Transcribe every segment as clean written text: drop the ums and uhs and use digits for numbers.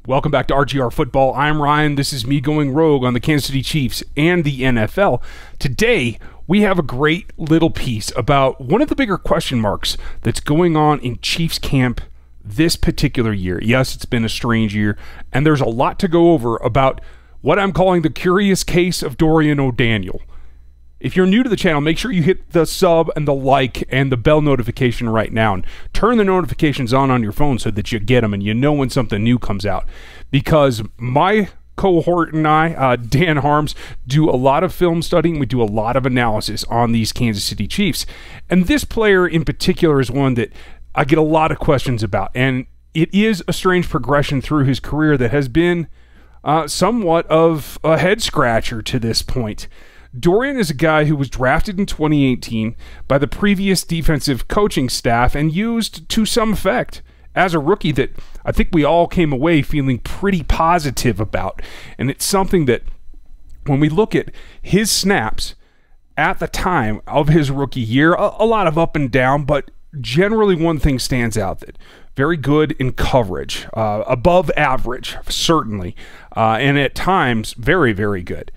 Welcome back to RGR Football. I'm Ryan. This is me going rogue on the Kansas City Chiefs and the NFL. Today, we have a great little piece about one of the bigger question marks that's going on in Chiefs camp this particular year. Yes, it's been a strange year, and there's a lot to go over about what I'm calling the curious case of Dorian O'Daniel. If you're new to the channel, make sure you hit the sub and the like and the bell notification right now. And turn the notifications on your phone so that you get them and you know when something new comes out. Because my cohort and I, Dan Harms, do a lot of film studying. We do a lot of analysis on these Kansas City Chiefs. And this player in particular is one that I get a lot of questions about. And it is a strange progression through his career that has been somewhat of a head-scratcher to this point. Dorian is a guy who was drafted in 2018 by the previous defensive coaching staff and used to some effect as a rookie that I think we all came away feeling pretty positive about. And it's something that when we look at his snaps at the time of his rookie year, a lot of up and down, but generally one thing stands out: that very good in coverage, above average, certainly, and at times very, very good.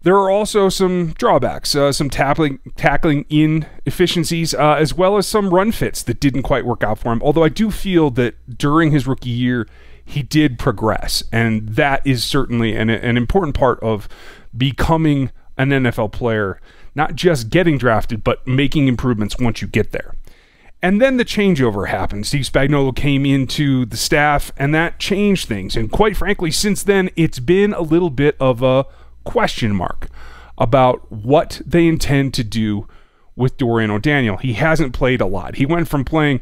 There are also some drawbacks, some tackling inefficiencies, as well as some run fits that didn't quite work out for him. Although I do feel that during his rookie year, he did progress, and that is certainly an important part of becoming an NFL player, not just getting drafted, but making improvements once you get there. And then the changeover happened. Steve Spagnuolo came into the staff, and that changed things. And quite frankly, since then, it's been a little bit of a question mark about what they intend to do with Dorian O'Daniel. He hasn't played a lot. He went from playing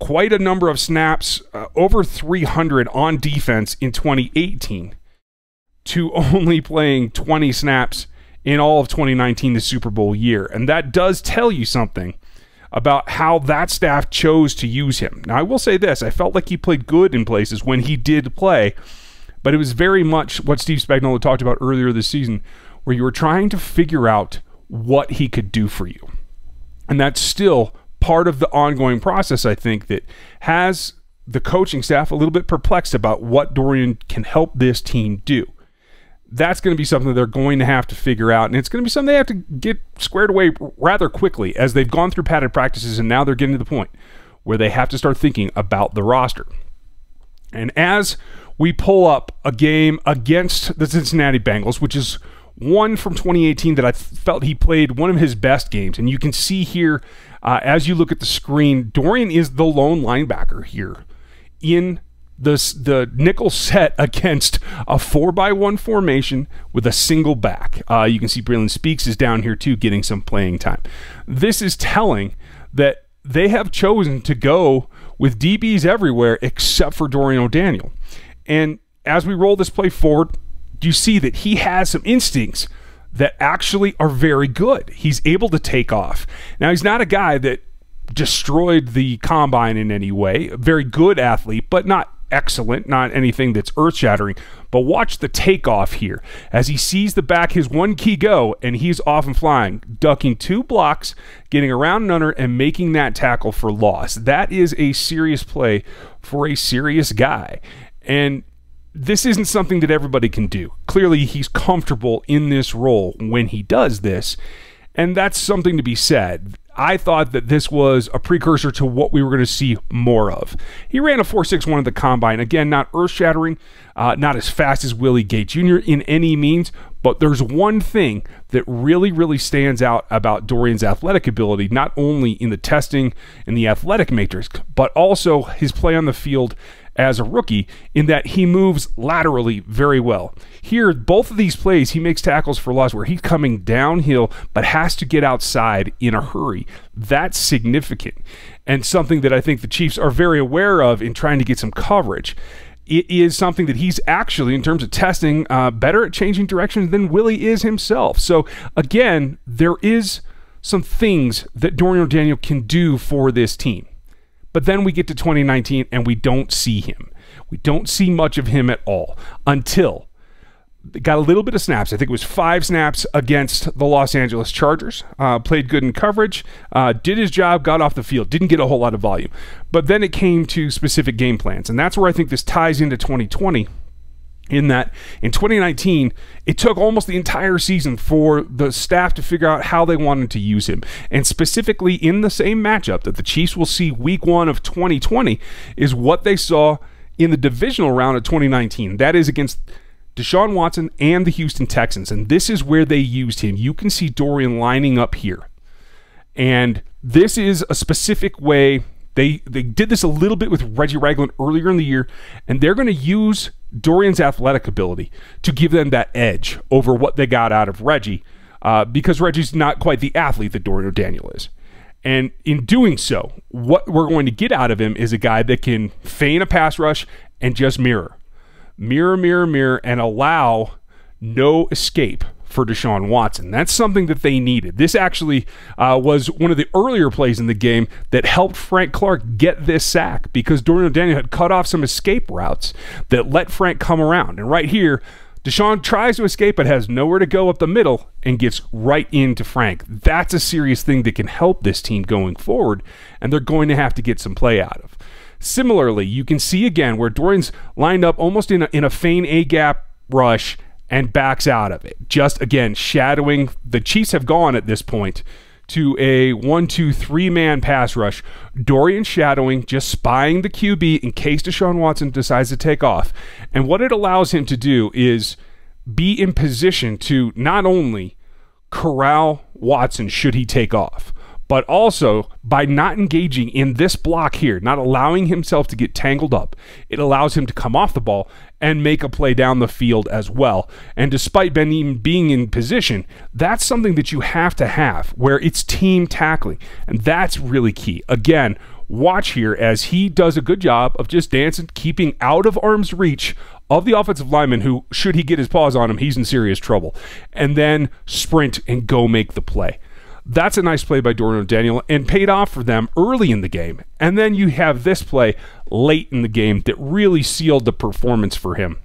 quite a number of snaps, over 300 on defense in 2018, to only playing 20 snaps in all of 2019, the Super Bowl year. And that does tell you something about how that staff chose to use him. Now, I will say this: I felt like he played good in places when he did play, but it was very much what Steve Spagnuolo talked about earlier this season, where you were trying to figure out what he could do for you. And that's still part of the ongoing process, I think, that has the coaching staff a little bit perplexed about what Dorian can help this team do. That's going to be something they're going to have to figure out, and it's going to be something they have to get squared away rather quickly, as they've gone through padded practices, and now they're getting to the point where they have to start thinking about the roster. And as we pull up a game against the Cincinnati Bengals, which is one from 2018 that I felt he played one of his best games. And you can see here, as you look at the screen, Dorian is the lone linebacker here in the nickel set against a 4-by-1 formation with a single back. You can see Braylon Speaks is down here too, getting some playing time. This is telling that they have chosen to go with DBs everywhere except for Dorian O'Daniel. And as we roll this play forward, you see that he has some instincts that actually are very good. He's able to take off. Now, he's not a guy that destroyed the combine in any way. A very good athlete, but not excellent, not anything that's earth-shattering. But watch the takeoff here. As he sees the back, his one key go, and he's off and flying, ducking 2 blocks, getting around and under, and making that tackle for loss. That is a serious play for a serious guy. And this isn't something that everybody can do. Clearly, he's comfortable in this role when he does this, and that's something to be said. I thought that this was a precursor to what we were going to see more of. He ran a 4.61 at the combine. Again, not earth-shattering, not as fast as Willie Gay Jr. in any means, but there's one thing that really, really stands out about Dorian's athletic ability, not only in the testing and the athletic matrix, but also his play on the field as a rookie, in that he moves laterally very well. Here, both of these plays, he makes tackles for loss where he's coming downhill but has to get outside in a hurry. That's significant, and something that I think the Chiefs are very aware of in trying to get some coverage. It is something that he's actually, in terms of testing, better at changing directions than Willie is himself. So again, there is some things that Dorian O'Daniel can do for this team. But then we get to 2019 and we don't see him. We don't see much of him at all until got a little bit of snaps. I think it was 5 snaps against the Los Angeles Chargers. Played good in coverage, did his job, got off the field, didn't get a whole lot of volume. But then it came to specific game plans, and that's where I think this ties into 2020, in that in 2019, it took almost the entire season for the staff to figure out how they wanted to use him. And specifically in the same matchup that the Chiefs will see week 1 of 2020 is what they saw in the divisional round of 2019. That is against Deshaun Watson and the Houston Texans. And this is where they used him. You can see Dorian lining up here. And this is a specific way. They did this a little bit with Reggie Ragland earlier in the year, and they're going to use Dorian's athletic ability to give them that edge over what they got out of Reggie, because Reggie's not quite the athlete that Dorian O'Daniel is. And in doing so, what we're going to get out of him is a guy that can feign a pass rush and just mirror, and allow no escape for Deshaun Watson. That's something that they needed. This actually was one of the earlier plays in the game that helped Frank Clark get this sack, because Dorian O'Daniel had cut off some escape routes that let Frank come around. And right here, Deshaun tries to escape but has nowhere to go up the middle and gets right into Frank. That's a serious thing that can help this team going forward, and they're going to have to get some play out of. Similarly, you can see again where Dorian's lined up almost in a feign A-gap rush and backs out of it. Just, again, shadowing. The Chiefs have gone at this point to a 1-2-3-man pass rush. Dorian shadowing, just spying the QB in case Deshaun Watson decides to take off. And what it allows him to do is be in position to not only corral Watson should he take off, but also by not engaging in this block here, not allowing himself to get tangled up, it allows him to come off the ball and make a play down the field as well. And despite Ben being in position, that's something that you have to have, where it's team tackling, and that's really key. Again, watch here as he does a good job of just dancing, keeping out of arm's reach of the offensive lineman who, should he get his paws on him, he's in serious trouble, and then sprint and go make the play. That's a nice play by Dorian O'Daniel and paid off for them early in the game. And then you have this play late in the game that really sealed the performance for him.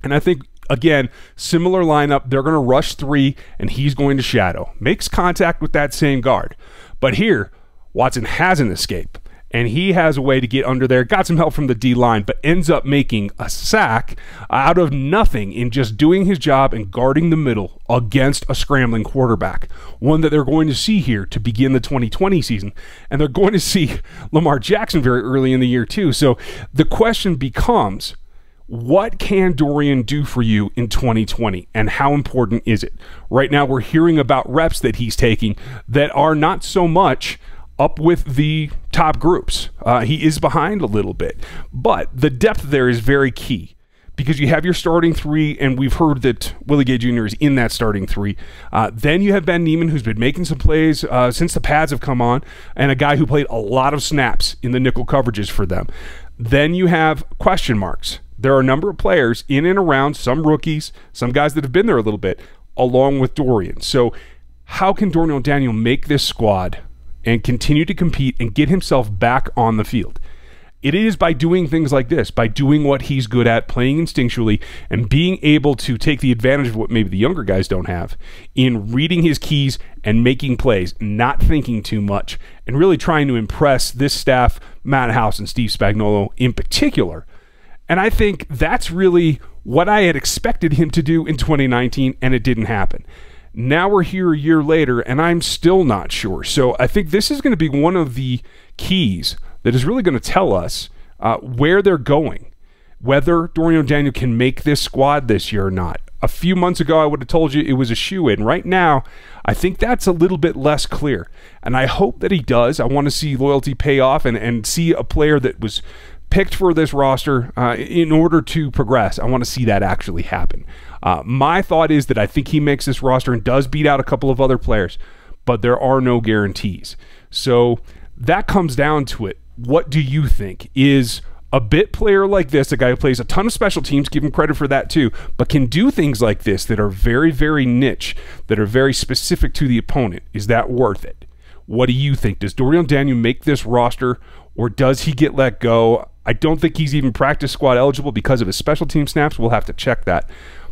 And I think, again, similar lineup. They're going to rush 3, and he's going to shadow. Makes contact with that same guard. But here, Watson has an escape, and he has a way to get under there. Got some help from the D-line, but ends up making a sack out of nothing in just doing his job and guarding the middle against a scrambling quarterback. One that they're going to see here to begin the 2020 season. And they're going to see Lamar Jackson very early in the year too. So the question becomes, what can Dorian do for you in 2020, and how important is it? Right now we're hearing about reps that he's taking that are not so much up with the top groups. He is behind a little bit, but the depth there is very key, because you have your starting 3, and we've heard that Willie Gay Jr. is in that starting 3. Then you have Ben Niemann, who's been making some plays since the pads have come on, and a guy who played a lot of snaps in the nickel coverages for them. Then you have question marks. There are a number of players in and around, some rookies, some guys that have been there a little bit, along with Dorian. So how can Dorian O'Daniel make this squad and continue to compete and get himself back on the field? It is by doing things like this, by doing what he's good at, playing instinctually, and being able to take the advantage of what maybe the younger guys don't have in reading his keys and making plays, not thinking too much, and really trying to impress this staff, Matt House and Steve Spagnuolo in particular. And I think that's really what I had expected him to do in 2019, and it didn't happen. Now we're here a year later, and I'm still not sure. So I think this is going to be one of the keys that is really going to tell us where they're going, whether Dorian O'Daniel can make this squad this year or not. A few months ago, I would have told you it was a shoo-in. Right now, I think that's a little bit less clear, and I hope that he does. I want to see loyalty pay off and see a player that was picked for this roster in order to progress. I want to see that actually happen. My thought is that I think he makes this roster and does beat out a couple of other players, but there are no guarantees. So that comes down to it. What do you think? Is a bit player like this, a guy who plays a ton of special teams, give him credit for that too, but can do things like this that are very, very niche, that are very specific to the opponent, is that worth it? What do you think? Does Dorian O'Daniel make this roster, or does he get let go? I don't think he's even practice squad eligible because of his special team snaps. We'll have to check that.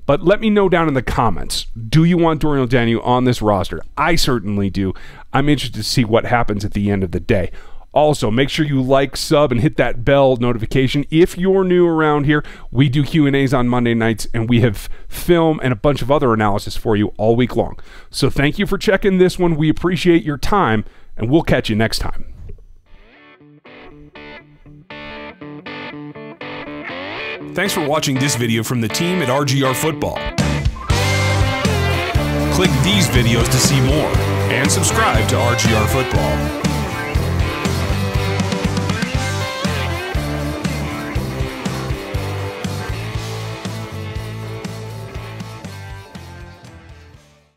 But let me know down in the comments, do you want Dorian O'Daniel on this roster? I certainly do. I'm interested to see what happens at the end of the day. Also, make sure you like, sub, and hit that bell notification. If you're new around here, we do Q&As on Monday nights, and we have film and a bunch of other analysis for you all week long. So thank you for checking this one. We appreciate your time, and we'll catch you next time. Thanks for watching this video from the team at RGR Football. Click these videos to see more, and subscribe to RGR Football.